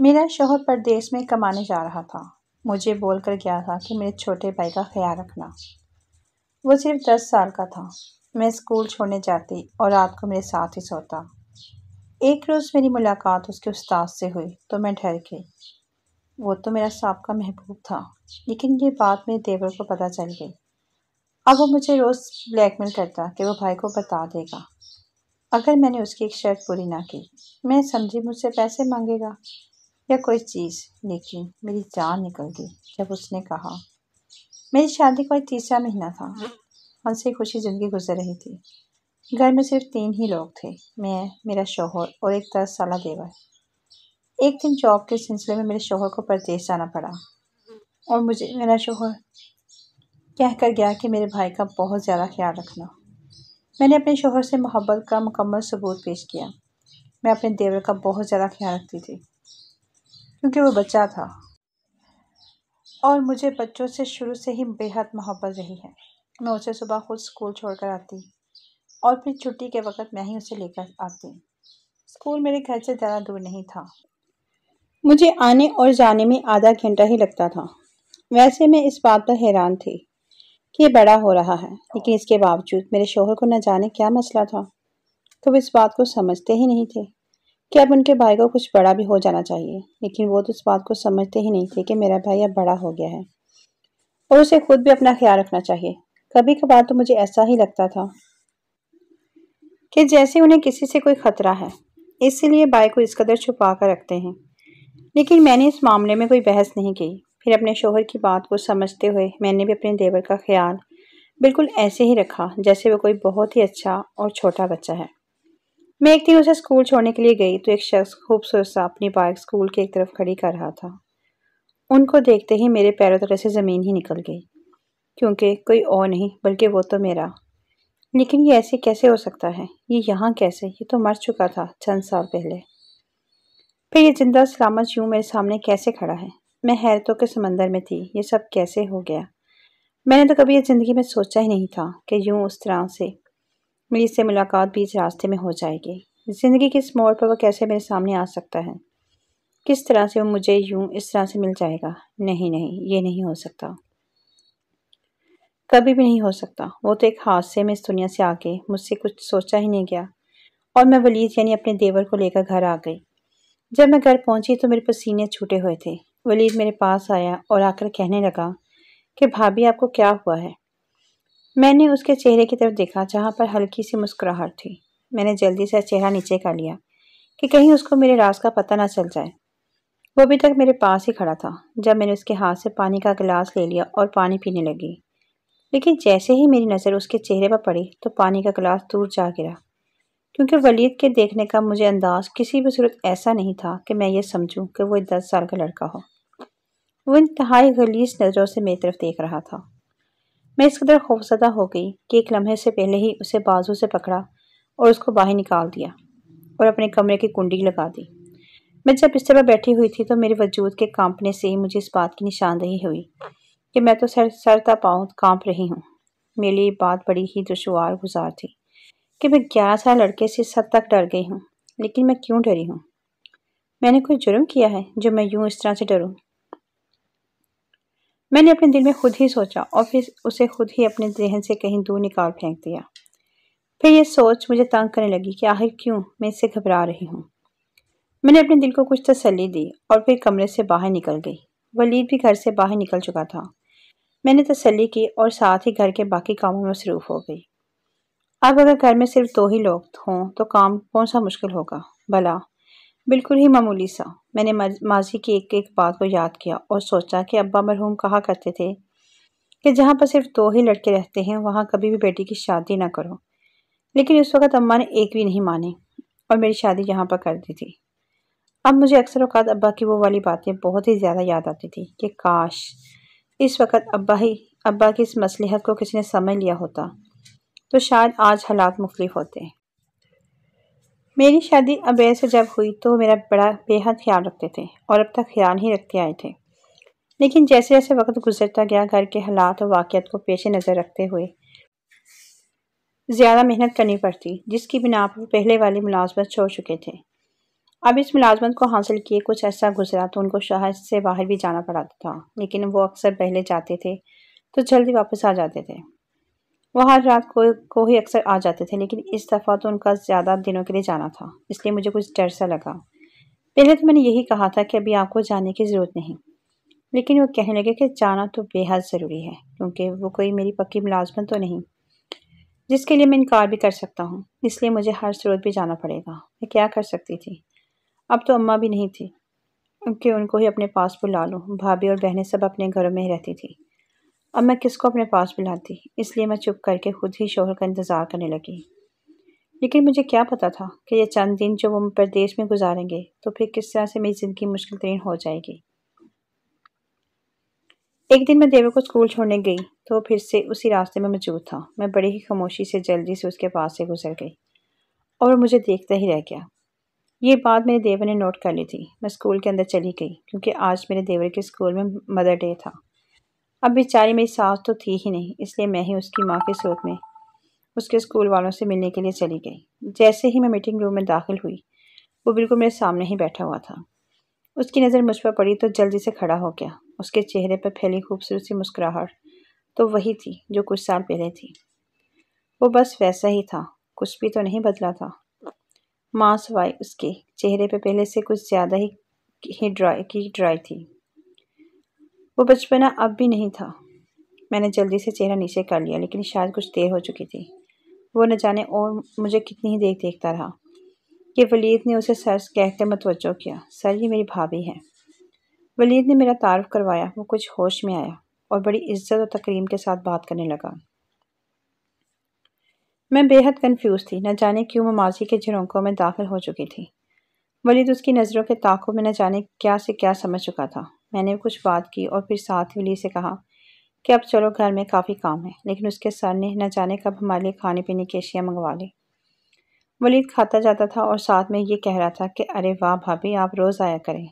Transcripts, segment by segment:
میرا شوہر پردیس میں کمانے جا رہا تھا۔ مجھے بول کر گیا تھا کہ میرے چھوٹے بھائی کا خیال رکھنا۔ وہ صرف 10 سال کا تھا۔ میں اسکول چھوڑنے جاتی اور رات کو میرے ساتھ ہی سوتا۔ ایک روز میری ملاقات اس کے استاد سے ہوئی تو میں ڈر گئی۔ وہ تو میرا سابقہ محبوب تھا، لیکن یہ بات میرے دیور کو پتہ چل گئی۔ اب وہ مجھے روز بلیک میل کرتا کہ وہ بھائی کو بتا دے گا اگر میں نے اس کی ایک شرط پوری نہ کی۔ میں سمجھی مجھ سے پیسے مانگے گا یا کوئی چیز، لیکن میری جان نکل گئی جب اس نے کہا۔ میری شادی کا تیسرا مہینہ تھا۔ ہنسی خوشی زندگی گزر رہی تھی۔ گھر میں صرف 3 ہی لوگ تھے، میں، میرا شوہر اور ایک 10 سالہ دیور۔ ایک دن جاب کے سلسلے میں میرے شوہر کو پردیس جانا پڑا اور مجھے میرا شوہر کہہ کر گیا کہ میرے بھائی کا بہت زیادہ خیال رکھنا۔ میں نے اپنے شوہر سے محبت کا مکمل ثبوت پیش کیا۔ میں اپنے دیور کا بہت زیادہ خیال رکھتی تھی کیونکہ وہ بچہ تھا اور مجھے بچوں سے شروع سے ہی بے حد محبت رہی ہے۔ میں اسے صبح خود اسکول چھوڑ کر آتی اور پھر چھٹی کے وقت میں ہی اسے لے کر آتی۔ اسکول میرے گھر سے زیادہ دور نہیں تھا۔ مجھے آنے اور جانے میں آدھا گھنٹہ ہی لگتا تھا۔ ویسے میں اس بات پر حیران تھی کہ یہ بڑا ہو رہا ہے، لیکن اس کے باوجود میرے شوہر کو نہ جانے کیا مسئلہ تھا۔ تو وہ اس بات کو سمجھتے ہی نہیں تھے کہ اب ان کے بھائی کو کچھ بڑا بھی ہو جانا چاہیے، لیکن وہ تو اس بات کو سمجھتے ہی نہیں تھے کہ میرا بھائی اب بڑا ہو گیا ہے اور اسے خود بھی اپنا خیال رکھنا چاہیے۔ کبھی کبھار تو مجھے ایسا ہی لگتا تھا کہ جیسے انہیں کسی سے کوئی خطرہ ہے، اسی لیے بھائی کو اس قدر چھپا کر رکھتے ہیں، لیکن میں نے اس معاملے میں کوئی بحث نہیں کی۔ پھر اپنے شوہر کی بات کو سمجھتے ہوئے میں نے بھی اپنے دیور کا خیال بالکل ایسے ہی رکھا جیسے وہ کوئی بہت ہی اچھا اور چھوٹا بچہ ہے۔ میں ایک دن اسے اسکول چھوڑنے کے لیے گئی تو ایک شخص خوبصورت سا اپنی بائک اسکول کی ایک طرف کھڑی کر رہا تھا۔ ان کو دیکھتے ہی میرے پیروں تلے سے زمین ہی نکل گئی، کیونکہ کوئی اور نہیں بلکہ وہ تو میرا۔ لیکن یہ ایسے کیسے ہو سکتا ہے؟ یہ یہاں کیسے؟ یہ تو مر چکا تھا چند سال پہلے۔ پھر یہ زندہ سلامت یوں میرے سامنے کیسے کھڑا ہے؟ میں حیرتوں کے سمندر میں تھی۔ یہ سب کیسے ہو گیا؟ میں نے تو کبھی یہ زندگی میں سوچا ہی نہیں تھا کہ یوں اس طرح سے میری اس سے ملاقات بیچ راستے میں ہو جائے گی۔ زندگی کے اس موڑ پر وہ کیسے میرے سامنے آ سکتا ہے؟ کس طرح سے وہ مجھے یوں اس طرح سے مل جائے گا؟ نہیں، یہ نہیں ہو سکتا، کبھی بھی نہیں ہو سکتا۔ وہ تو ایک حادثے میں اس دنیا سے آگے مجھ سے کچھ سوچا ہی نہیں گیا اور میں ولید یعنی اپنے دیور کو لے کر گھر آ گئی۔ جب میں گھر پہنچی تو میرے پسینے چھوٹے ہوئے تھے۔ ولید میرے پاس آیا اور آ کر کہنے لگا کہ بھابھی آپ کو کیا ہوا ہے؟ میں نے اس کے چہرے کی طرف دیکھا جہاں پر ہلکی سی مسکراہٹ تھی۔ میں نے جلدی سے چہرہ نیچے کر لیا کہ کہیں اس کو میرے راز کا پتہ نہ چل جائے۔ وہ ابھی تک میرے پاس ہی کھڑا تھا جب میں نے اس کے ہاتھ سے پانی کا گلاس لے لیا اور پانی پینے لگی، لیکن جیسے ہی میری نظر اس کے چہرے پر پڑی تو پانی کا گلاس دور جا گرا، کیونکہ ولید کے دیکھنے کا مجھے انداز کسی بھی صورت ایسا نہیں تھا کہ میں یہ سمجھوں کہ وہ 10 سال کا لڑکا ہو۔ وہ انتہائی غلیظ نظروں سے میری طرف دیکھ رہا تھا۔ میں اس قدر خوفزدہ ہو گئی کہ ایک لمحے سے پہلے ہی اسے بازو سے پکڑا اور اس کو باہر نکال دیا اور اپنے کمرے کی کنڈی لگا دی۔ میں جب بستر پر بیٹھی ہوئی تھی تو میرے وجود کے کانپنے سے ہی مجھے اس بات کی نشاندہی ہوئی کہ میں تو سر تا پاؤں کانپ رہی ہوں۔ میرے لیے بات بڑی ہی دشوار گزار تھی کہ میں 11 سال لڑکے سے اس حد تک ڈر گئی ہوں، لیکن میں کیوں ڈری ہوں؟ میں نے کوئی جرم کیا ہے جو میں یوں اس طرح سے ڈروں؟ میں نے اپنے دل میں خود ہی سوچا اور پھر اسے خود ہی اپنے ذہن سے کہیں دور نکال پھینک دیا۔ پھر یہ سوچ مجھے تنگ کرنے لگی کہ آخر کیوں میں اس سے گھبرا رہی ہوں۔ میں نے اپنے دل کو کچھ تسلی دی اور پھر کمرے سے باہر نکل گئی۔ ولید بھی گھر سے باہر نکل چکا تھا۔ میں نے تسلی کی اور ساتھ ہی گھر کے باقی کاموں میں مصروف ہو گئی۔ اب اگر گھر میں صرف 2 ہی لوگ ہوں تو کام کون سا مشکل ہوگا بھلا؟ بالکل ہی معمولی سا۔ میں نے ماضی کی ایک ایک بات کو یاد کیا اور سوچا کہ ابا مرحوم کہا کرتے تھے کہ جہاں پر صرف 2 ہی لڑکے رہتے ہیں وہاں کبھی بھی بیٹی کی شادی نہ کرو، لیکن اس وقت اماں نے ایک بھی نہیں مانی اور میری شادی یہاں پر کر دی تھی۔ اب مجھے اکثر اوقات ابا کی وہ والی باتیں بہت ہی زیادہ یاد آتی تھی کہ کاش اس وقت ابا کی اس مصلحت کو کسی نے سمجھ لیا ہوتا تو شاید آج حالات مختلف ہوتے۔ میری شادی ابیر سے جب ہوئی تو میرا بڑا بے حد خیال رکھتے تھے اور اب تک خیال ہی رکھتے آئے تھے، لیکن جیسے جیسے وقت گزرتا گیا گھر کے حالات اور واقعات کو پیش نظر رکھتے ہوئے زیادہ محنت کرنی پڑتی، جس کی بنا پر پہلے والی ملازمت چھوڑ چکے تھے۔ اب اس ملازمت کو حاصل کیے کچھ عرصہ گزرا تو ان کو شہر سے باہر بھی جانا پڑا تھا، لیکن وہ اکثر پہلے جاتے تھے تو جلدی واپس آ جاتے تھے۔ وہ ہر رات کو ہی اکثر آ جاتے تھے، لیکن اس دفعہ تو ان کا زیادہ دنوں کے لیے جانا تھا، اس لیے مجھے کچھ ڈر سا لگا۔ پہلے تو میں نے یہی کہا تھا کہ ابھی آپ کو جانے کی ضرورت نہیں، لیکن وہ کہنے لگے کہ جانا تو بے حد ضروری ہے، کیونکہ وہ کوئی میری پکی ملازمت تو نہیں جس کے لیے میں انکار بھی کر سکتا ہوں، اس لیے مجھے ہر صورت بھی جانا پڑے گا۔ میں کیا کر سکتی تھی؟ اب تو اماں بھی نہیں تھی کہ ان کو ہی اپنے پاس بلا لوں، بھابھی اور بہنیں سب اپنے گھروں میں ہی رہتی تھی۔ اب میں کس کو اپنے پاس بلاتی؟ اس لیے میں چپ کر کے خود ہی شوہر کا انتظار کرنے لگی۔ لیکن مجھے کیا پتا تھا کہ یہ چند دن جو وہ پردیس میں گزاریں گے تو پھر کس طرح سے میری زندگی مشکل ترین ہو جائے گی۔ ایک دن میں دیور کو اسکول چھوڑنے گئی تو وہ پھر سے اسی راستے میں موجود تھا۔ میں بڑی ہی خاموشی سے جلدی سے اس کے پاس سے گزر گئی اور وہ مجھے دیکھتا ہی رہ گیا۔ یہ بات میرے دیور نے نوٹ کر لی تھی۔ میں اسکول کے اندر چلی گئی کیونکہ آج میرے دیور کے اسکول میں مدر ڈے تھا۔ اب بیچاری میری ساس تو تھی ہی نہیں، اس لیے میں ہی اس کی ماں کے صورت میں اس کے اسکول والوں سے ملنے کے لیے چلی گئی۔ جیسے ہی میں میٹنگ روم میں داخل ہوئی، وہ بالکل میرے سامنے ہی بیٹھا ہوا تھا۔ اس کی نظر مجھ پر پڑی تو جلدی سے کھڑا ہو گیا۔ اس کے چہرے پر پھیلی خوبصورت سی مسکراہٹ تو وہی تھی جو کچھ سال پہلے تھی۔ وہ بس ویسا ہی تھا، کچھ بھی تو نہیں بدلا تھا۔ ماں سوائے اس کے چہرے پہ پہلے سے کچھ زیادہ ہی ڈرائی تھی۔ وہ بچپنا اب بھی نہیں تھا۔ میں نے جلدی سے چہرہ نیچے کر لیا، لیکن شاید کچھ دیر ہو چکی تھی۔ وہ نہ جانے اور مجھے کتنی ہی دیکھتا رہا کہ ولید نے اسے سر کہہ کر متوجہ کیا۔ سر، یہ میری بھابھی ہے۔ ولید نے میرا تعارف کروایا۔ وہ کچھ ہوش میں آیا اور بڑی عزت اور تکریم کے ساتھ بات کرنے لگا۔ میں بے حد کنفیوز تھی، نہ جانے کیوں وہ ماضی کے جھروکوں میں داخل ہو چکی تھی۔ ولید اس کی نظروں کے تعاقب میں نہ جانے کیا سے کیا سمجھ چکا تھا۔ میں نے کچھ بات کی اور پھر ساتھ ولید سے کہا کہ اب چلو، گھر میں کافی کام ہے، لیکن اس کے سر نے نہ جانے کب ہمارے لیے کھانے پینے کی اشیاء منگوا لی۔ ولید کھاتا جاتا تھا اور ساتھ میں یہ کہہ رہا تھا کہ ارے واہ بھابھی، آپ روز آیا کریں،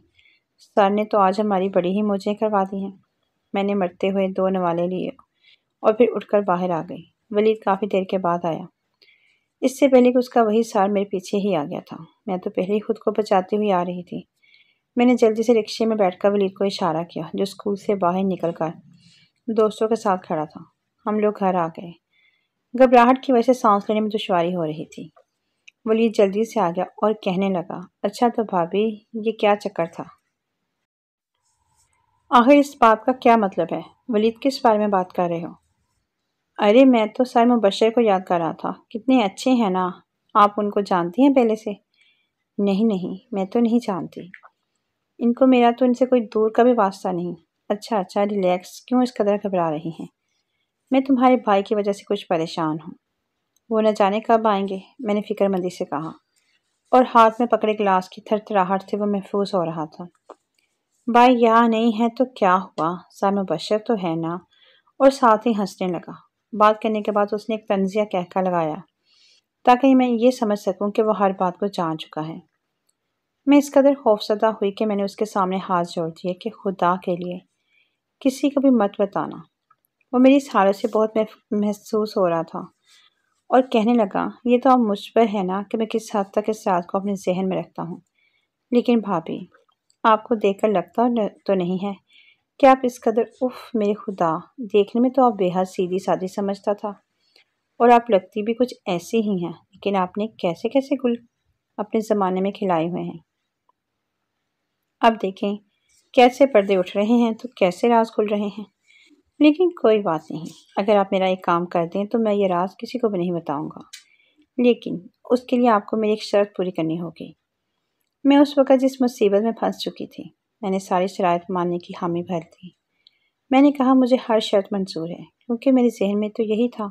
سر نے تو آج ہماری بڑی ہی موجیں کروا دی ہیں۔ میں نے مرتے ہوئے 2 نوالے لیے اور پھر اٹھ کر باہر آ گئی۔ ولید کافی دیر کے بعد آیا۔ اس سے پہلے کہ اس کا وہی سار میرے پیچھے ہی آ گیا تھا۔ میں تو پہلے ہی خود کو بچاتی ہوئی آ رہی تھی۔ میں نے جلدی سے رکشے میں بیٹھ کر ولید کو اشارہ کیا، جو اسکول سے باہر نکل کر دوستوں کے ساتھ کھڑا تھا۔ ہم لوگ گھر آ گئے۔ گھبراہٹ کی وجہ سے سانس لینے میں دشواری ہو رہی تھی۔ ولید جلدی سے آ گیا اور کہنے لگا، اچھا تو بھابھی، یہ کیا چکر تھا؟ آخر اس بات کا کیا مطلب ہے؟ ولید، کس بارے میں بات کر رہے ہو؟ ارے میں تو سر مبشر کو یاد کر رہا تھا، کتنے اچھے ہیں نا، آپ ان کو جانتی ہیں پہلے سے؟ نہیں، میں تو نہیں جانتی ان کو، میرا تو ان سے کوئی دور کا بھی واسطہ نہیں۔ اچھا ریلیکس، کیوں اس قدر گھبرا رہی ہیں؟ میں تمہارے بھائی کی وجہ سے کچھ پریشان ہوں۔ وہ نہ جانے کب آئیں گے، میں نے فکر مندی سے کہا، اور ہاتھ میں پکڑے گلاس کی تھرتھراہٹ سے وہ محفوظ ہو رہا تھا۔ بھائی یہاں نہیں ہے تو کیا ہوا، سر مبشر تو ہے نا، اور ساتھ ہی ہنسنے لگا۔ بات کرنے کے بعد اس نے ایک طنزیہ کہکا لگایا تاکہ میں یہ سمجھ سکوں کہ وہ ہر بات کو جان چکا ہے۔ میں اس قدر خوفزدہ ہوئی کہ میں نے اس کے سامنے ہاتھ جوڑ دیے کہ خدا کے لیے کسی کو بھی مت بتانا۔ وہ میری اس حالت سے بہت محسوس ہو رہا تھا اور کہنے لگا، یہ تو آپ مجھ پر ہے نا کہ میں کس حد تک اس رات کو اپنے ذہن میں رکھتا ہوں، لیکن بھابھی، آپ کو دیکھ کر لگتا تو نہیں ہے کہ آپ اس قدر میرے خدا، دیکھنے میں تو آپ بے حد سیدھی سادی سمجھتا تھا، اور آپ لگتی بھی کچھ ایسی ہی ہیں، لیکن آپ نے کیسے گل اپنے زمانے میں کھلائے ہوئے ہیں۔ اب دیکھیں کیسے پردے اٹھ رہے ہیں تو کیسے راز کھل رہے ہیں۔ لیکن کوئی بات نہیں، اگر آپ میرا ایک کام کر دیں تو میں یہ راز کسی کو بھی نہیں بتاؤں گا، لیکن اس کے لیے آپ کو میری ایک شرط پوری کرنی ہوگی۔ میں اس وقت جس مصیبت میں پھنس چکی تھی، میں نے ساری شرائط ماننے کی حامی بھر دی۔ میں نے کہا مجھے ہر شرط منظور ہے، کیونکہ میرے ذہن میں تو یہی تھا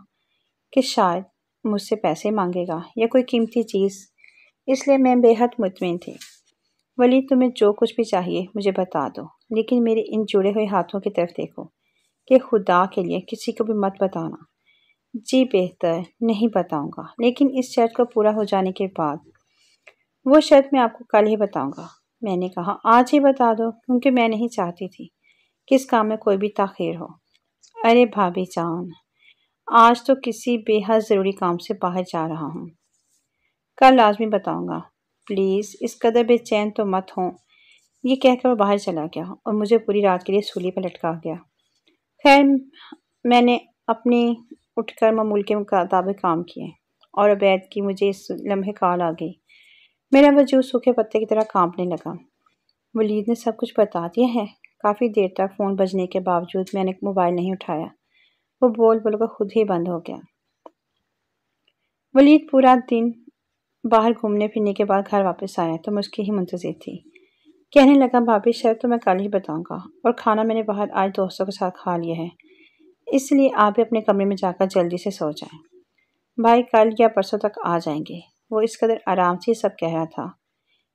کہ شاید مجھ سے پیسے مانگے گا یا کوئی قیمتی چیز، اس لیے میں بے حد مطمئن تھی۔ ولید، تمہیں جو کچھ بھی چاہیے مجھے بتا دو، لیکن میرے ان جڑے ہوئے ہاتھوں کی طرف دیکھو کہ خدا کے لیے کسی کو بھی مت بتانا۔ جی بہتر، نہیں بتاؤں گا، لیکن اس شرط کو پورا ہو جانے کے بعد۔ وہ شرط میں آپ کو کل ہی بتاؤں گا۔ میں نے کہا آج ہی بتا دو، کیونکہ میں نہیں چاہتی تھی کہ اس کام میں کوئی بھی تاخیر ہو۔ ارے بھابھی جان، آج تو کسی بے حد ضروری کام سے باہر جا رہا ہوں، کل لازمی بتاؤں گا۔ پلیز اس قدر بے چین تو مت ہوں۔ یہ کہہ کر وہ باہر چلا گیا اور مجھے پوری رات کے لیے سولی پر لٹکا گیا۔ خیر میں نے اپنی اٹھ کر معمول کے مطابق کام کیے اور عبید کی مجھے اس لمحے کال آ گئی۔ میرا وجود سوکھے پتے کی طرح کانپنے لگا۔ ولید نے سب کچھ بتا دیا ہے؟ کافی دیر تک فون بجنے کے باوجود میں نے موبائل نہیں اٹھایا۔ وہ بول بول کر خود ہی بند ہو گیا۔ ولید پورا دن باہر گھومنے پھرنے کے بعد گھر واپس آیا تو میں اس کی ہی منتظر تھی۔ کہنے لگا بھابھی شرط تو میں کل ہی بتاؤں گا، اور کھانا میں نے باہر آج دوستوں کے ساتھ کھا لیا ہے، اس لیے آپ بھی اپنے کمرے میں جا کر جلدی سے سو جائیں۔ بھائی کل یا پرسوں تک آ جائیں گے۔ وہ اس قدر آرام سے سب کہہ رہا تھا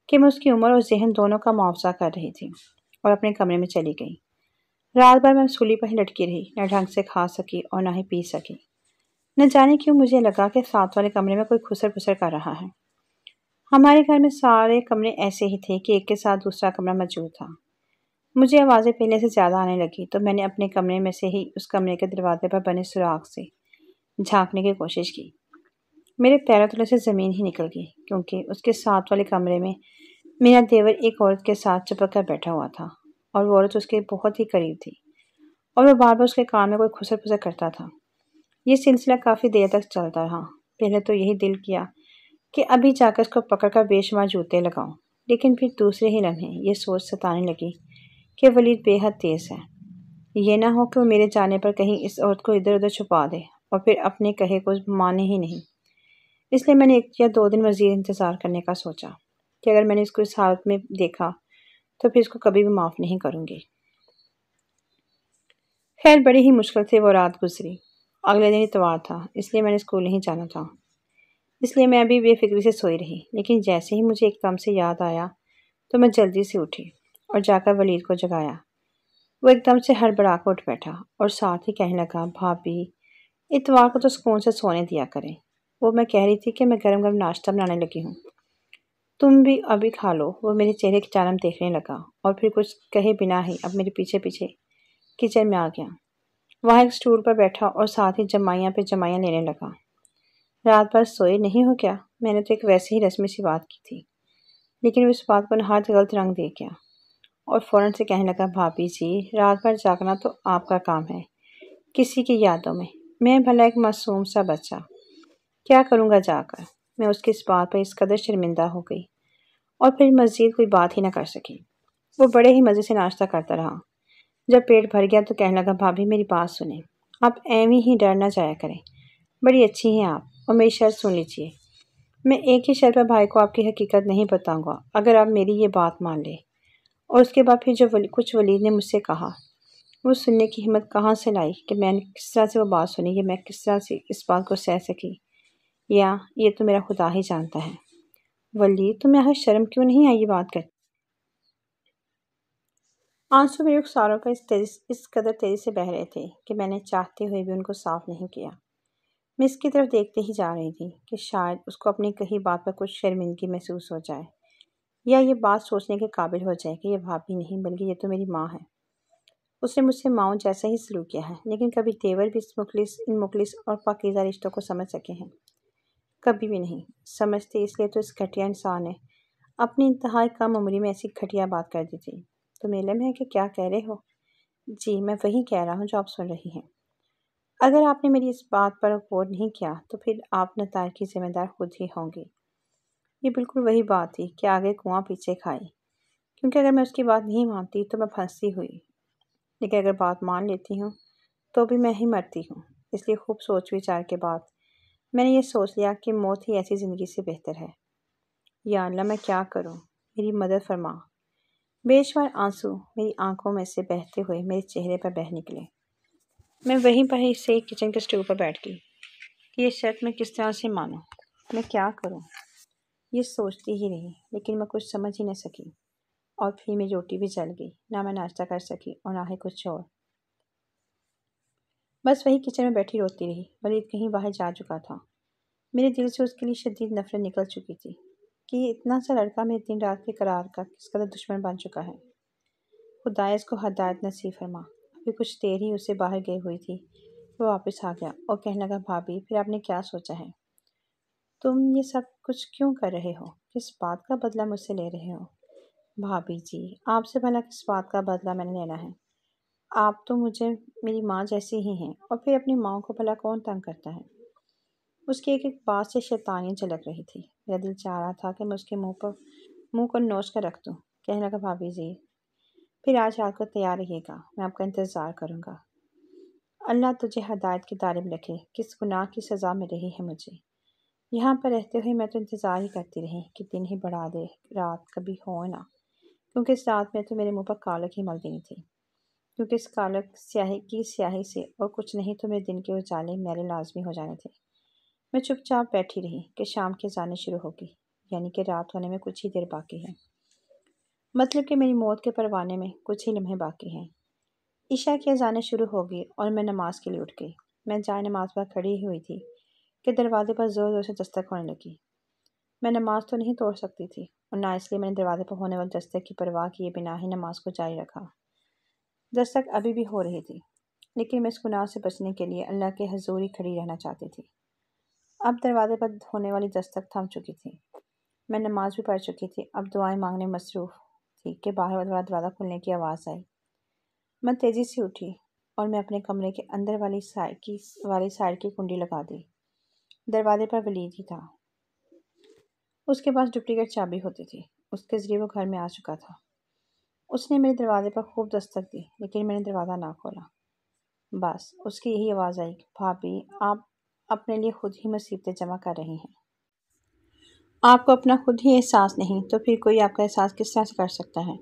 کہ میں اس کی عمر اور ذہن دونوں کا معاوضہ کر رہی تھی اور اپنے کمرے میں چلی گئی۔ رات بھر میں سولی پر ہی لٹکی رہی، نہ ڈھنگ سے کھا سکی اور نہ ہی پی سکی۔ نہ جانے کیوں مجھے لگا کہ ساتھ والے کمرے میں کوئی خسر پسر کر رہا ہے۔ ہمارے گھر میں سارے کمرے ایسے ہی تھے کہ ایک کے ساتھ دوسرا کمرہ موجود تھا۔ مجھے آوازیں پہلے سے زیادہ آنے لگی تو میں نے اپنے کمرے میں سے ہی اس کمرے کے دروازے پر بنے سوراخ سے جھانکنے کی کوشش کی۔ میرے پیروں تلے سے زمین ہی نکل گئی، کیونکہ اس کے ساتھ والے کمرے میں میرا دیور ایک عورت کے ساتھ چپک کر بیٹھا ہوا تھا، اور وہ عورت اس کے بہت ہی قریب تھی، اور وہ بار بار اس کے کان میں کوئی خسر پسر کرتا تھا۔ یہ سلسلہ کافی دیر تک چلتا رہا۔ پہلے تو یہی دل کیا کہ ابھی جا کر اس کو پکڑ کر بے شمار جوتے لگاؤں، لیکن پھر دوسرے ہی لمحے یہ سوچ ستانے لگی کہ ولید بے حد تیز ہے۔ یہ نہ ہو کہ وہ میرے جانے پر کہیں اس عورت کو ادھر ادھر چھپا دے اور پھر اپنے کہے کو مانے ہی نہیں۔ اس لیے میں نے 1 یا 2 دن مزید انتظار کرنے کا سوچا کہ اگر میں نے اس کو اس حالت میں دیکھا تو پھر اس کو کبھی بھی معاف نہیں کروں گی۔ خیر بڑی ہی مشکل سے وہ رات گزری۔ اگلے دن اتوار تھا، اس لیے میں نے اسکول نہیں جانا تھا، اس لیے میں ابھی بے فکری سے سوئی رہی، لیکن جیسے ہی مجھے ایک دم سے یاد آیا تو میں جلدی سے اٹھی اور جا کر ولید کو جگایا۔ وہ ایک دم سے ہڑبڑا کر اٹھ بیٹھا اور ساتھ ہی کہنے لگا بھابھی اتوار کو تو سکون سے سونے دیا کریں۔ وہ میں کہہ رہی تھی کہ میں گرم گرم ناشتہ بنانے لگی ہوں، تم بھی ابھی کھا لو۔ وہ میرے چہرے کی جانب دیکھنے لگا اور پھر کچھ کہے بنا ہی اب میرے پیچھے پیچھے کچن میں آ گیا۔ وہاں ایک سٹول پر بیٹھا اور ساتھ ہی جمائیاں پہ جمائیاں لینے لگا۔ رات بھر سوئے نہیں ہو کیا؟ میں نے تو ایک ویسے ہی رسمی سی بات کی تھی، لیکن وہ اس بات کو نہایت غلط رنگ دے گیا اور فوراً سے کہنے لگا بھابھی جی رات بھر جاگنا تو آپ کا کام ہے، کسی کی یادوں میں بھلا ایک معصوم سا بچہ کیا کروں گا جا کر۔ میں اس کی اس بات پر اس قدر شرمندہ ہو گئی اور پھر مزید کوئی بات ہی نہ کر سکی۔ وہ بڑے ہی مزے سے ناشتہ کرتا رہا۔ جب پیٹ بھر گیا تو کہنے لگا بھابھی میری بات سنیں، آپ ایویں ہی ڈر نہ جایا کریں، بڑی اچھی ہیں آپ، اور میری شرط سن لیجیے۔ میں ایک ہی شرط پر بھائی کو آپ کی حقیقت نہیں بتاؤں گا، اگر آپ میری یہ بات مان لیں۔ اور اس کے بعد پھر جو کچھ ولید نے مجھ سے کہا وہ سننے کی ہمت کہاں سے لائی کہ میں نے کس طرح سے وہ بات سنی، کہ میں کس طرح سے اس بات کو سہ سکی، یا یہ تو میرا خدا ہی جانتا ہے۔ ولید تمہیں آخر شرم کیوں نہیں آئی یہ بات کرتی؟ آنسو میرے رخساروں پر اس قدر تیزی سے بہہ رہے تھے کہ میں نے چاہتے ہوئے بھی ان کو صاف نہیں کیا۔ میں اس کی طرف دیکھتے ہی جا رہی تھی کہ شاید اس کو اپنی کہی بات پر کچھ شرمندگی محسوس ہو جائے، یا یہ بات سوچنے کے قابل ہو جائے کہ یہ بھابھی نہیں بلکہ یہ تو میری ماں ہے۔ اس نے مجھ سے ماؤں جیسا ہی سلوک کیا ہے، لیکن کبھی دیور بھی ان مخلص اور پاکیزہ رشتوں کو سمجھ سکے ہیں؟ کبھی بھی نہیں سمجھتے، اس لیے تو اس گھٹیا انسان نے اپنی انتہائی کم عمری میں ایسی گھٹیا بات کر دی تھی۔ تمہیں علم ہے کہ کیا کہہ رہے ہو؟ جی میں وہی کہہ رہا ہوں جو آپ سن رہی ہیں۔ اگر آپ نے میری اس بات پر غور نہیں کیا تو پھر آپ نتائج کی ذمہ دار خود ہی ہوں گی۔ یہ بالکل وہی بات تھی کہ آگے کنواں پیچھے کھائی، کیونکہ اگر میں اس کی بات نہیں مانتی تو میں پھنسی ہوئی، لیکن اگر بات مان لیتی ہوں تو بھی میں ہی مرتی ہوں۔ اس لیے خوب سوچ وچار کے بعد میں نے یہ سوچ لیا کہ موت ہی ایسی زندگی سے بہتر ہے۔ یا اللہ میں کیا کروں، میری مدد فرما۔ بے شمار آنسو میری آنکھوں میں سے بہتے ہوئے میرے چہرے پر بہہ نکلے۔ میں وہیں پر ہی سے کچن کے اسٹول پر بیٹھ گئی کہ یہ شرط میں کس طرح سے مانوں، میں کیا کروں۔ یہ سوچتی ہی رہی، لیکن میں کچھ سمجھ ہی نہ سکی، اور پھر میری روٹی بھی جل گئی، نہ میں ناشتہ کر سکی اور نہ ہی کچھ اور۔ بس وہی کچن میں بیٹھی روتی رہی۔ ولید کہیں باہر جا چکا تھا۔ میرے دل سے اس کے لیے شدید نفرت نکل چکی تھی کہ یہ اتنا سا لڑکا میرے دن رات کے قرار کا کس قدر دشمن بن چکا ہے۔ خدایا اس کو ہدایت نصیب فرما۔ ابھی کچھ دیر ہی اسے باہر گئی ہوئی تھی، وہ واپس آ گیا اور کہنے لگا بھابھی پھر آپ نے کیا سوچا ہے؟ تم یہ سب کچھ کیوں کر رہے ہو؟ کس بات کا بدلہ مجھ سے لے رہے ہو؟ بھابھی جی، آپ سے بھلا کس بات کا بدلہ میں نے لینا ہے؟ آپ تو مجھے میری ماں جیسی ہی ہیں، اور پھر اپنی ماں کو بھلا کون تنگ کرتا ہے؟ اس کی ایک ایک بات سے شیطانیاں جھلک رہی تھی۔ میرا دل چاہ رہا تھا کہ میں اس کے منہ کو نوچ کر رکھ دوں۔ کہنے لگا، بھابھی جی پھر آج رات کو تیار رہیے گا، میں آپ کا انتظار کروں گا۔ اللہ تجھے ہدایت کی طالب رکھے، کس گناہ کی سزا مل رہی ہے مجھے؟ یہاں پر رہتے ہوئے میں تو انتظار ہی کرتی رہی کہ دن ہی بڑھا دے، رات کبھی ہو نہ، کیونکہ اس رات میں تو میرے منہ پر کالک ہی مل دینی تھی، کیونکہ اس کالک سیاہی سے اور کچھ نہیں تو میرے دن کے اجالے میرے لازمی ہو جانے تھے۔ میں چپ چاپ بیٹھی رہی کہ شام کے اذانیں شروع ہوگی، یعنی کہ رات ہونے میں کچھ ہی دیر باقی ہے، مطلب کہ میری موت کے پروانے میں کچھ ہی لمحے باقی ہیں۔ عشاء کی اذانیں شروع ہوگی اور میں نماز کے لیے اٹھ گئی۔ میں جائے نماز پر کھڑی ہوئی تھی کہ دروازے پر زور زور سے دستک ہونے لگی۔ میں نماز تو نہیں توڑ سکتی تھی، اور نہ اس لیے میں نے دروازے پر ہونے والے دستک کی پرواہ کیے بنا ہی نماز کو جاری رکھا۔ دستک ابھی بھی ہو رہی تھی، لیکن میں اس گناہ سے بچنے کے لیے اللہ کے حضور ہی کھڑی رہنا چاہتی تھی۔ اب دروازے پر ہونے والی دستک تھم چکی تھی، میں نماز بھی پڑھ چکی تھی، اب دعائیں مانگنے میں مصروف تھی کہ باہر والا دروازہ کھلنے کی آواز آئی۔ میں تیزی سے اٹھی اور میں اپنے کمرے کے اندر والی سائڈ کی کنڈی لگا دی۔ دروازے پر ولید ہی تھا۔ اس کے پاس ڈپلیکیٹ چابی ہوتی تھی، اس کے ذریعے وہ گھر میں آ چکا تھا۔ اس نے میرے دروازے پر خوب دستک دی، لیکن میں نے دروازہ نہ کھولا۔ بس اس کی یہی آواز آئی کہ بھابھی آپ اپنے لیے خود ہی مصیبتیں جمع کر رہی ہیں۔ آپ کو اپنا خود ہی احساس نہیں تو پھر کوئی آپ کا احساس کس طرح سے کر سکتا ہے؟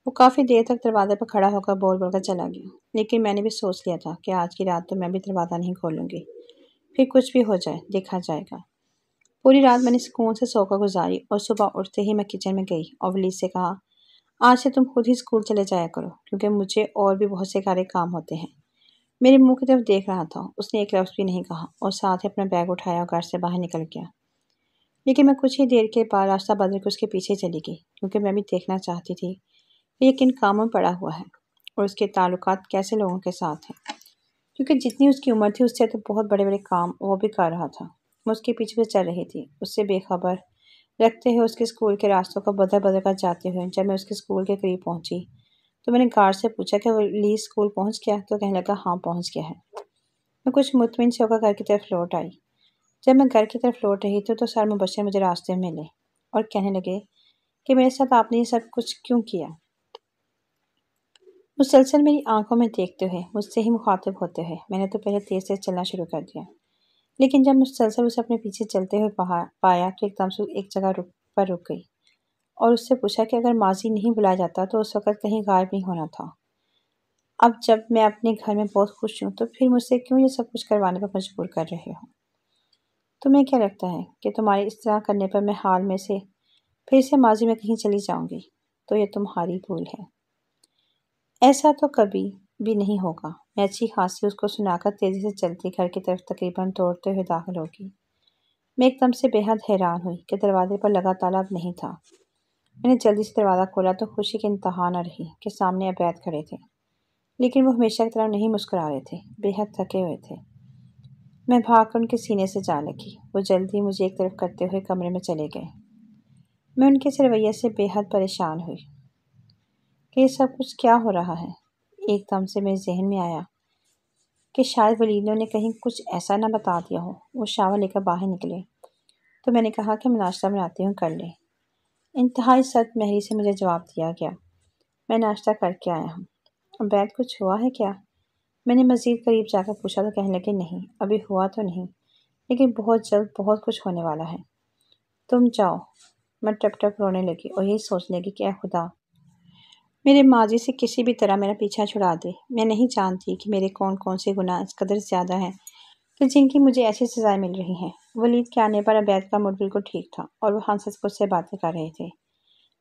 وہ کافی دیر تک دروازے پر کھڑا ہو کر بول کر چلا گیا، لیکن میں نے بھی سوچ لیا تھا کہ آج کی رات تو میں بھی دروازہ نہیں کھولوں گی، پھر کچھ بھی ہو جائے دیکھا جائے گا۔ پوری رات میں نے سکون سے سو کر گزاری، اور صبح اٹھتے ہی میں کچن میں گئی اور ولید سے کہا، آج سے تم خود ہی اسکول چلے جایا کرو، کیونکہ مجھے اور بھی بہت سے سارے کام ہوتے ہیں۔ میرے منہ کی طرف دیکھ رہا تھا، اس نے ایک لفظ بھی نہیں کہا، اور ساتھ ہی اپنا بیگ اٹھایا اور گھر سے باہر نکل گیا۔ لیکن میں کچھ ہی دیر کے بعد راستہ بدل کے اس کے پیچھے چلی گئی، کیونکہ میں بھی دیکھنا چاہتی تھی کہ یہ کن کاموں میں پڑا ہوا ہے اور اس کے تعلقات کیسے لوگوں کے ساتھ ہیں، کیونکہ جتنی اس کی عمر تھی اس سے تو بہت بڑے بڑے کام وہ بھی کر رہا تھا۔ میں اس کے پیچھے چل رہی تھی، اس سے بے خبر رکھتے ہوئے اس کے اسکول کے راستوں کو بدل کر جاتے ہوئے۔ جب میں اس کے اسکول کے قریب پہنچی تو میں نے گارڈ سے پوچھا کہ وہ لی اسکول پہنچ گیا؟ تو کہنے لگا، ہاں پہنچ گیا ہے۔ میں کچھ مطمئن سے ہو کر گھر کی طرف لوٹ آئی۔ جب میں گھر کی طرف لوٹ رہی تھی تو سر مبشر مجھے راستے میں ملے اور کہنے لگے کہ میرے ساتھ آپ نے یہ سب کچھ کیوں کیا؟ مسلسل میری آنکھوں میں دیکھتے ہوئے، مجھ سے ہی مخاطب ہوتے ہوئے میں نے تو پہلے تیز تیز چلنا شروع کر دیا، لیکن جب مسلسل اسے اپنے پیچھے چلتے ہوئے پایا تو ایک دم سے ایک جگہ پر رک گئی اور اس سے پوچھا کہ اگر ماضی نہیں بلایا جاتا تو اس وقت کہیں غائب نہیں ہونا تھا۔ اب جب میں اپنے گھر میں بہت خوش ہوں تو پھر مجھ سے کیوں یہ سب کچھ کروانے پر مجبور کر رہے ہو؟ تمہیں کیا لگتا ہے کہ تمہارے اس طرح کرنے پر میں حال میں سے پھر سے ماضی میں کہیں چلی جاؤں گی؟ تو یہ تمہاری بھول ہے، ایسا تو کبھی بھی نہیں ہوگا۔ میں اچھی خاصی اس کو سنا کر تیزی سے چلتی گھر کی طرف تقریباً دوڑتے ہوئے داخل ہوگی۔ میں ایک دم سے بے حد حیران ہوئی کہ دروازے پر لگا تالا اب نہیں تھا۔ میں نے جلدی سے دروازہ کھولا تو خوشی کی انتہا نہ رہی کہ سامنے عبید کھڑے تھے، لیکن وہ ہمیشہ کی طرح نہیں مسکرا رہے تھے، بے حد تھکے ہوئے تھے۔ میں بھاگ کر ان کے سینے سے جا لگی، وہ جلدی مجھے ایک طرف کرتے ہوئے کمرے میں چلے گئے۔ میں ان کے اس رویے سے بے حد پریشان ہوئی کہ یہ سب کچھ کیا ہو رہا ہے۔ ایک دم سے میرے ذہن میں آیا کہ شاید ولیدوں نے کہیں کچھ ایسا نہ بتا دیا ہو۔ وہ شاور لے کر باہر نکلے تو میں نے کہا کہ میں ناشتہ بناتی ہوں، کر لیں۔ انتہائی سخت مہری سے مجھے جواب دیا گیا، میں ناشتہ کر کے آیا ہوں۔ عبید کچھ ہوا ہے کیا؟ میں نے مزید قریب جا کر پوچھا تو کہنے لگے، نہیں ابھی ہوا تو نہیں، لیکن بہت جلد بہت کچھ ہونے والا ہے۔ تم جاؤ۔ میں ٹپ ٹپ رونے لگی اور یہی سوچنے لگی کہ اے خدا میرے ماضی سے کسی بھی طرح میرا پیچھا چھڑا دے۔ میں نہیں جانتی کہ میرے کون کون سے گناہ اس قدر زیادہ ہیں کہ جن کی مجھے ایسی سزائیں مل رہی ہیں۔ ولید کے آنے پر عبید کا موڈ بالکل ٹھیک تھا اور وہ ہنس ہنس سے باتیں کر رہے تھے۔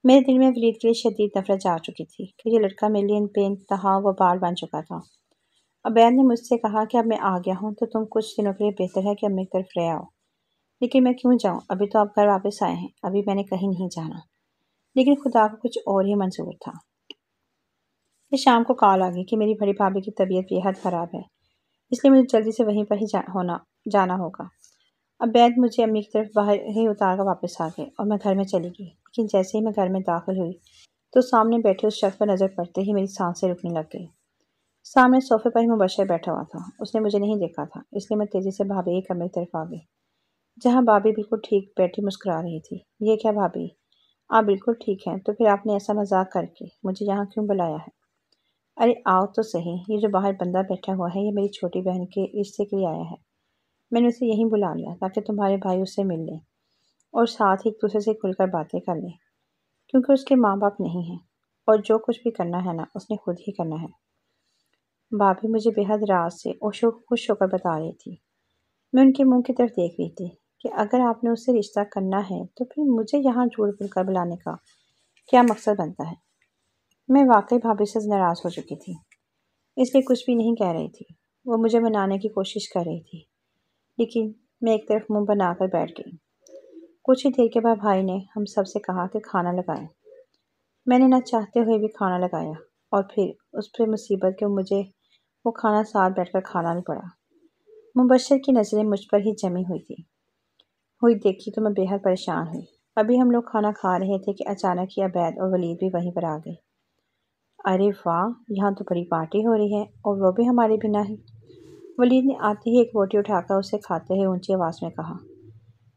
میرے دل میں ولید کے لیے شدید نفرت جا چکی تھی کہ یہ لڑکا میرے لیے بے انتہا وبال بن چکا تھا۔ عبید نے مجھ سے کہا کہ اب میں آ گیا ہوں تو تم کچھ دنوں کے لیے بہتر ہے کہ اب میری طرف رہ آؤ۔ لیکن میں کیوں جاؤں؟ ابھی تو آپ گھر واپس آئے ہیں، ابھی میں نے کہیں نہیں جانا۔ لیکن خدا کو کچھ اور ہی منظور تھا۔ پھر شام کو کال آ گئی کہ میری بڑی بھابھی کی طبیعت بے حد خراب ہے، اس لیے مجھے جلدی سے وہیں پر ہی جانا ہوگا۔ عبید مجھے امی کی طرف باہر ہی اتار کر واپس آ گئے اور میں گھر میں چلی گئی، لیکن جیسے ہی میں گھر میں داخل ہوئی تو سامنے بیٹھے اس شخص پر نظر پڑتے ہی میری سانسیں رکنے لگ گئی۔ سامنے صوفے پر ہی مبشر بیٹھا ہوا تھا۔ اس نے مجھے نہیں دیکھا تھا، اس لیے میں تیزی سے بھابھی کے کمرے کی طرف آ گئی، جہاں بھابھی بالکل ٹھیک بیٹھی مسکرا رہی تھی۔ یہ کیا بھابھی، آپ بالکل ٹھیک ہیں؟ تو پھر آپ نے ایسا مذاق کر کے مجھے یہاں کیوں بلایا ہے؟ ارے آؤ تو صحیح، یہ جو باہر بندہ بیٹھا ہوا ہے یہ میری چھوٹی بہن کے رشتے کے لیے آیا ہے۔ میں نے اسے یہیں بلا لیا تاکہ تمہارے بھائی اس سے مل لیں اور ساتھ ہی ایک دوسرے سے کھل کر باتیں کر لیں، کیونکہ اس کے ماں باپ نہیں ہیں اور جو کچھ بھی کرنا ہے نا اس نے خود ہی کرنا ہے۔ بھابھی مجھے بے حد راز سے اور خوش ہو کر بتا رہی تھی۔ میں ان کے منہ کی طرف دیکھ رہی تھی کہ اگر آپ نے اس سے رشتہ کرنا ہے تو پھر مجھے یہاں جھوٹ بول کر بلانے کا کیا مقصد بنتا ہے؟ میں واقعی بھابھی سے ناراض ہو چکی تھی، اس لیے کچھ بھی نہیں کہہ رہی تھی۔ وہ مجھے منانے کی کوشش کر رہی تھی، لیکن میں ایک طرف منہ بنا کر بیٹھ گئی۔ کچھ ہی دیر کے بعد بھائی نے ہم سب سے کہا کہ کھانا لگائیں۔ میں نے نہ چاہتے ہوئے بھی کھانا لگایا اور پھر اس پہ مصیبت کہ مجھے وہ کھانا ساتھ بیٹھ کر کھانا بھی پڑا۔ مبشر کی نظریں مجھ پر ہی جمی ہوئی دیکھی تو میں بے حد پریشان ہوئی۔ ابھی ہم لوگ کھانا کھا رہے تھے کہ اچانک ہی عبید اور ولید بھی وہیں پر آ گئے۔ ارے واہ، یہاں تو بڑی پارٹی ہو رہی ہے اور وہ بھی ہمارے بنا ہی۔ ولید نے آتے ہی ایک روٹی اٹھا کر اسے کھاتے ہوئے اونچی آواز میں کہا۔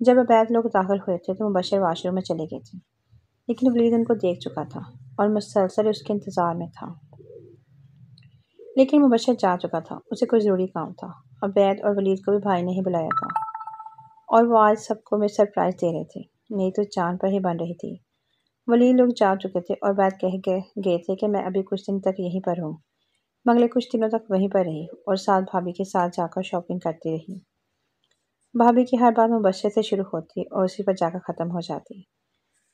جب عبید لوگ داخل ہوئے تھے تو مبشر واش روم میں چلے گئے تھے، لیکن ولید ان کو دیکھ چکا تھا اور مسلسل اس کے انتظار میں تھا۔ لیکن مبشر جا چکا تھا، اسے کوئی ضروری کام تھا۔ عبید اور ولید کو بھی بھائی نے ہی بلایا تھا اور وہ آج سب کو میں سرپرائز دے رہے تھے، نہیں تو جان پر ہی بن رہی تھی۔ ولید لوگ جا چکے تھے اور عبید کہہ گئے تھے کہ میں ابھی کچھ دن تک یہیں پر ہوں۔ اگلے کچھ دنوں تک وہیں پر رہی اور ساتھ بھابھی کے ساتھ جا کر شاپنگ کرتی رہی۔ بھابھی کی ہر بات مبشر سے شروع ہوتی اور اسی پر جا کر ختم ہو جاتی،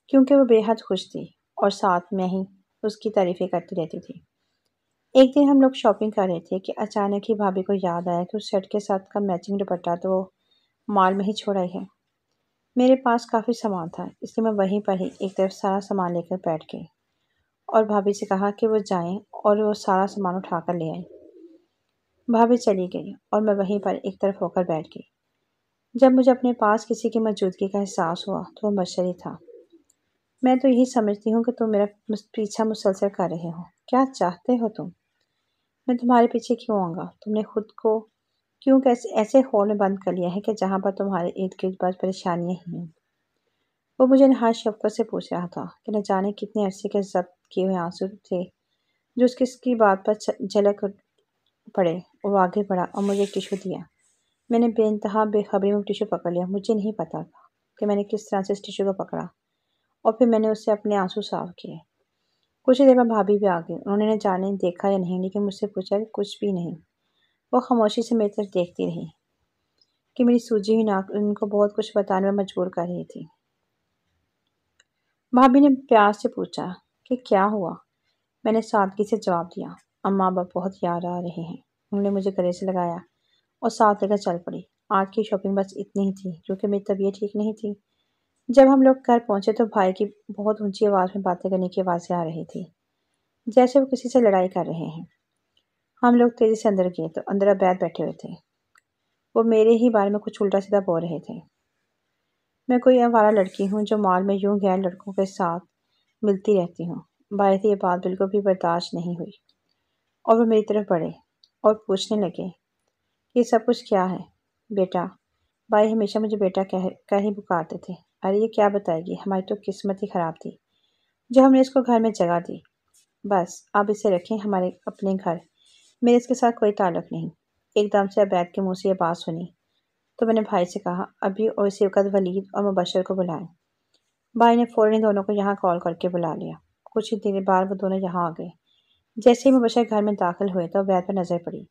کیونکہ وہ بے حد خوش تھی اور ساتھ میں ہی اس کی تعریفیں کرتی رہتی تھی۔ ایک دن ہم لوگ شاپنگ کر رہے تھے کہ اچانک ہی بھابھی کو یاد آیا کہ اس سیٹ کے ساتھ کا میچنگ دوپٹہ تو وہ مال میں ہی چھوڑ آئی ہے۔ میرے پاس کافی سامان تھا، اس لیے میں وہیں پر ہی ایک طرف سارا سامان لے کر بیٹھ گئی اور بھابھی سے کہا کہ وہ جائیں اور وہ سارا سامان اٹھا کر لے آئیں۔ بھابھی چلی گئی اور میں وہیں پر ایک طرف ہو کر بیٹھ گئی۔ جب مجھے اپنے پاس کسی کی موجودگی کا احساس ہوا تو وہ مبشر ہی تھا۔ میں تو یہی سمجھتی ہوں کہ تم میرا پیچھا مسلسل کر رہے ہو۔ کیا چاہتے ہو تم؟ میں تمہارے پیچھے کیوں آؤں گا؟ تم نے خود کو کیوں ایسے ہول میں بند کر لیا ہے کہ جہاں پر تمہارے ارد گرد بس پریشانیاں ہی ہیں؟ وہ مجھے نہایت شفقت سے پوچھ رہا تھا کہ نہ جانے کتنے عرصے کے ضبط کیے ہوئے آنسو تھے جو اس کی بات پر جھلک پڑے۔ وہ آگے بڑھا اور مجھے ایک ٹیشو دیا۔ میں نے بے انتہا بے خبری میں ٹیشو پکڑ لیا۔ مجھے نہیں پتا تھا کہ میں نے کس طرح سے اس ٹیشو کو پکڑا اور پھر میں نے اس سے اپنے آنسو صاف کیے۔ کچھ دیر بعد بھابھی بھی آ گئی۔ انہوں نے نہ جانے دیکھا یا نہیں، لیکن مجھ سے پوچھا کہ کچھ بھی نہیں۔ وہ خاموشی سے میری طرف دیکھتی رہی کہ میری سوجی ہوئی ناک ان کو بہت کچھ بتانے میں مجبور کر رہی تھی۔ بھابھی نے پیار سے پوچھا کہ کیا ہوا؟ میں نے سادگی سے جواب دیا، اماں ابا بہت یاد آ رہے ہیں۔ انہوں نے مجھے گلے سے لگایا اور ساتھ لے کر چل پڑی۔ آج کی شاپنگ بس اتنی ہی تھی کیونکہ میری طبیعت ٹھیک نہیں تھی۔ جب ہم لوگ گھر پہنچے تو بھائی کی بہت اونچی آواز میں باتیں کرنے کی آوازیں آ رہی تھی، جیسے وہ کسی سے لڑائی کر رہے ہیں۔ ہم لوگ تیزی سے اندر گئے تو اندر عبید بیٹھے ہوئے تھے۔ وہ میرے ہی بارے میں کچھ الٹا سیدھا بول رہے تھے۔ میں کوئی آوارہ لڑکی ہوں جو مال میں یوں غیر لڑکوں کے ساتھ ملتی رہتی ہوں۔ بھائی سے یہ بات بالکل بھی برداشت نہیں ہوئی اور وہ میری طرف بڑھے اور پوچھنے لگے یہ سب کچھ کیا ہے بیٹا؟ بھائی ہمیشہ مجھے بیٹا کہہ ہی پکارتے تھے۔ ارے یہ کیا بتائے گی، ہماری تو قسمت ہی خراب تھی جو ہم نے اس کو گھر میں جگہ دی۔ بس آپ اسے رکھیں ہمارے اپنے گھر، میرے اس کے ساتھ کوئی تعلق نہیں۔ ایک دم سے عبید کے منہ سے یہ بات سنی تو میں نے بھائی سے کہا ابھی اور اسی وقت ولید اور مبشر کو بلائیں۔ بھائی نے فوراً دونوں کو یہاں کال کر کے بلا لیا۔ کچھ ہی دیر بعد وہ دونوں یہاں آ گئے۔ جیسے ہی مبشر گھر میں داخل ہوئے تو عبید پر نظر پڑی۔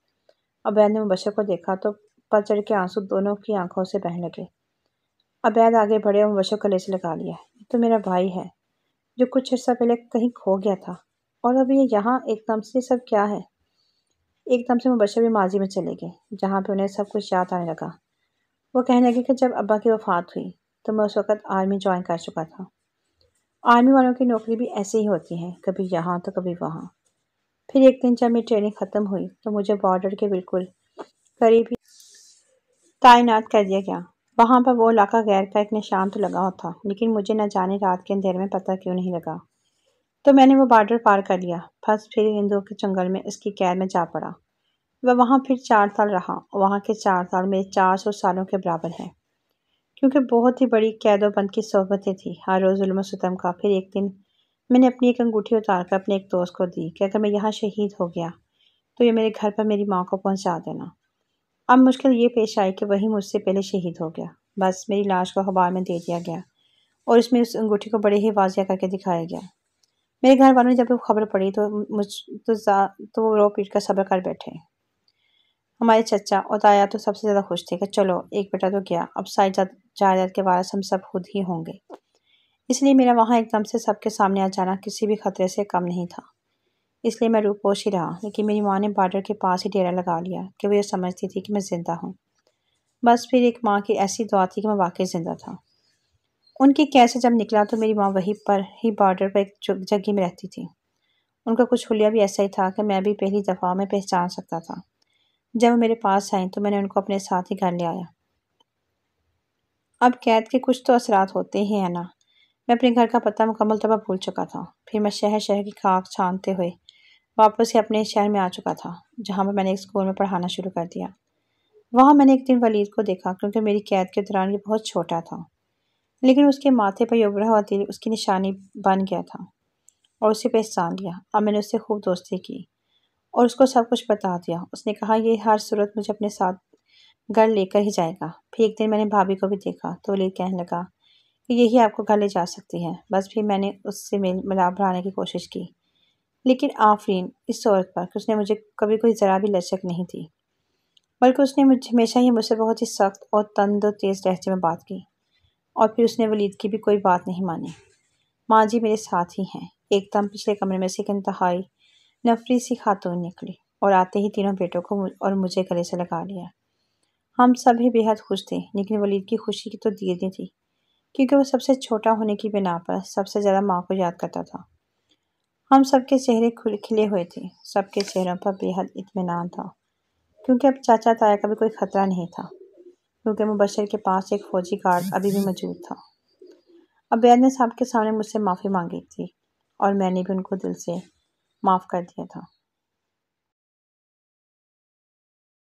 عبید نے مبشر کو دیکھا تو پل چڑھ کے آنسو دونوں کی آنکھوں سے بہنے لگے۔ عبید آگے بڑھے اور مبشر کو گلے سے لگا لیا۔ یہ تو میرا بھائی ہے جو کچھ عرصہ پہلے کہیں کھو گیا تھا اور ابھی یہ یہاں ایک دم سے سب کیا ہے؟ ایک دم سے مبشر بھی ماضی میں چلے گئے جہاں پہ انہیں سب کچھ یاد آنے لگا۔ وہ کہنے لگے کہ جب ابا کی وفات ہوئی تو میں اس وقت آرمی جوائن کر چکا تھا۔ آرمی والوں کی نوکری بھی ایسے ہی ہوتی ہے، کبھی یہاں تو کبھی وہاں۔ پھر ایک دن جب میری ٹریننگ ختم ہوئی تو مجھے بارڈر کے بالکل قریب ہی تعینات کر دیا گیا۔ وہاں پر وہ علاقہ غیر کا ایک نشان تو لگا تھا، لیکن مجھے نہ جانے رات کے اندھیرے میں پتہ کیوں نہیں لگا۔ تو میں نے وہ بارڈر پار کر لیا، پھنس پھر ہندوؤں کے جنگل میں اس کی قید میں جا پڑا۔ وہ وہاں پھر 4 سال رہا، وہاں کے 4 سال میرے 400 سالوں کے برابر ہیں، کیونکہ بہت ہی بڑی قید و بند کی صحبتیں تھیں، ہر روز ظلم و ستم کا۔ پھر ایک دن میں نے اپنی ایک انگوٹھی اتار کر اپنے ایک دوست کو دی کہ اگر میں یہاں شہید ہو گیا تو یہ میرے گھر پر میری ماں کو پہنچا دینا۔ اب مشکل یہ پیش آئی کہ وہی مجھ سے پہلے شہید ہو گیا۔ بس میری لاش کو اخبار میں دے دیا گیا اور اس میں اس انگوٹھی کو بڑے ہی واضح کر کے دکھایا گیا۔ میرے گھر والوں نے جب وہ خبر پڑی تو وہ رو پیٹ کر صبر کر بیٹھے۔ ہمارے چچا اور تایا تو سب سے زیادہ خوش تھے کہ چلو ایک بیٹا تو گیا، اب ساری جائیداد کے وارث ہم سب خود ہی ہوں گے۔ اس لیے میرا وہاں ایک دم سے سب کے سامنے آ جانا کسی بھی خطرے سے کم نہیں تھا۔ اس لیے میں روپوش ہی رہا، لیکن میری ماں نے بارڈر کے پاس ہی ڈیرا لگا لیا کہ وہ یہ سمجھتی تھی کہ میں زندہ ہوں۔ بس پھر ایک ماں کی ایسی دعا تھی کہ میں واقعی زندہ تھا۔ ان کی قید سے جب نکلا تو میری ماں وہیں پر ہی بارڈر پر ایک جگہ میں رہتی تھی۔ ان کا کچھ حلیہ بھی ایسا ہی تھا کہ میں بھی پہلی دفعہ میں پہچان سکتا تھا۔ جب وہ میرے پاس آئیں تو میں نے ان کو اپنے ساتھ ہی گھر لے آیا۔ اب قید کے کچھ تو اثرات ہوتے ہی ہیں نا۔ میں اپنے گھر کا پتہ مکمل طور پر بھول چکا تھا۔ پھر میں شہر کی خاک چھانتے ہوئے واپس ہی اپنے شہر میں آ چکا تھا، جہاں پر میں نے ایک اسکول میں پڑھانا شروع کر دیا۔ وہاں میں نے ایک دن ولید کو دیکھا، کیونکہ میری قید کے دوران یہ بہت چھوٹا تھا، لیکن اس کے ماتھے پر یہ ابھرا ہوا تیر اس کی نشانی بن گیا تھا اور اسے پہچان لیا۔ اب میں نے اس سے خوب دوستی کی اور اس کو سب کچھ بتا دیا۔ اس نے کہا یہ ہر صورت مجھے اپنے ساتھ گھر لے کر ہی جائے گا۔ پھر ایک دن میں نے بھابھی کو بھی دیکھا تو ولید کہنے لگا کہ یہی آپ کو گھر لے جا سکتی ہے۔ بس پھر میں نے اس سے ملاپ بڑھانے کی کوشش کی، لیکن آفرین اس عورت پر کہ اس نے مجھے کبھی کوئی ذرا بھی لچک نہیں دی، بلکہ اس نے ہمیشہ ہی مجھ سے بہت ہی سخت اور تند و تیز لہجے میں بات کی، اور پھر اس نے ولید کی بھی کوئی بات نہیں مانی۔ ماں جی میرے ساتھ ہی ہیں۔ ایک دم پچھلے کمرے میں سے ایک انتہائی نفری سی خاتون نکلی اور آتے ہی تینوں بیٹوں کو اور مجھے گلے سے لگا لیا۔ ہم سب ہی بے حد خوش تھے، لیکن ولید کی خوشی کی تو دیر نہیں تھی، کیونکہ وہ سب سے چھوٹا ہونے کی بنا پر سب سے زیادہ ماں کو یاد کرتا تھا۔ ہم سب کے چہرے کھلے ہوئے تھے، سب کے چہروں پر بے حد اطمینان تھا، کیونکہ اب چاچا تایا کا بھی کوئی خطرہ نہیں تھا، کیونکہ مبشر کے پاس ایک فوجی گارڈ ابھی بھی موجود تھا۔ عبید نے سب کے سامنے مجھ سے معافی مانگی تھی اور میں نے بھی ان کو دل سے معاف کر دیا تھا۔